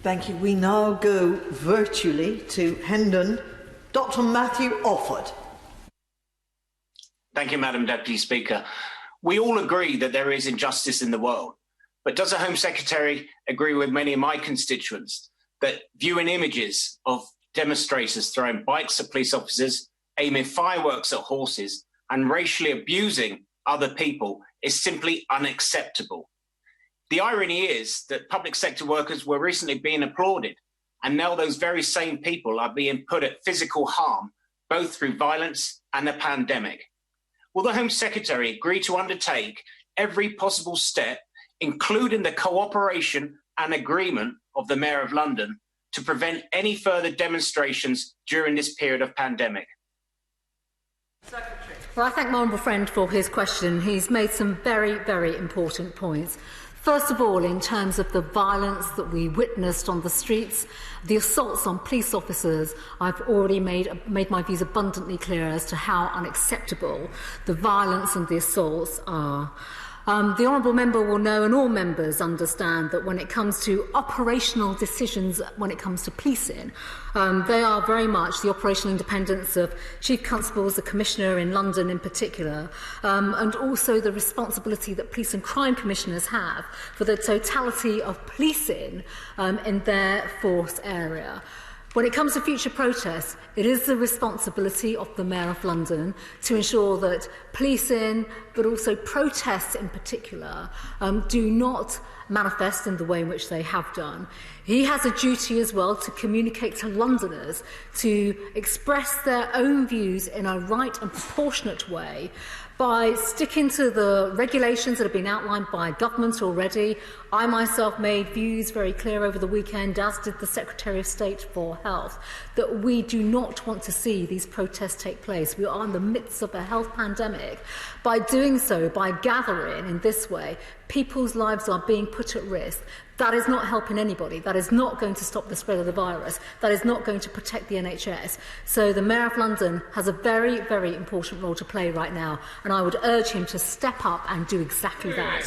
Thank you. We now go virtually to Hendon. Dr. Matthew Offord. Thank you, Madam Deputy Speaker. We all agree that there is injustice in the world, but does the Home Secretary agree with many of my constituents that viewing images of demonstrators throwing bikes at police officers, aiming fireworks at horses, and racially abusing other people is simply unacceptable? The irony is that public sector workers were recently being applauded, and now those very same people are being put at physical harm, both through violence and the pandemic. Will the Home Secretary agree to undertake every possible step, including the cooperation and agreement of the Mayor of London, to prevent any further demonstrations during this period of pandemic? Secretary. Well, I thank my honourable friend for his question. He's made some very, very important points. First of all, in terms of the violence that we witnessed on the streets, the assaults on police officers, I've already made my views abundantly clear as to how unacceptable the violence and the assaults are. The honourable member will know, and all members understand, that when it comes to operational decisions, when it comes to policing, they are very much the operational independence of Chief Constables, the Commissioner in London in particular, and also the responsibility that police and crime commissioners have for the totality of policing in their force area. When it comes to future protests, it is the responsibility of the Mayor of London to ensure that policing, but also protests in particular, do not manifest in the way in which they have done. He has a duty as well to communicate to Londoners, to express their own views in a right and proportionate way by sticking to the regulations that have been outlined by government already. I myself made views very clear over the weekend, as did the Secretary of State for Health, that we do not want to see these protests take place. We are in the midst of a health pandemic. By doing so, by gathering in this way, people's lives are being put at risk. That is not helping anybody. That is not going to stop the spread of the virus. That is not going to protect the NHS. So the Mayor of London has a very, very important role to play right now, and I would urge him to step up and do exactly that.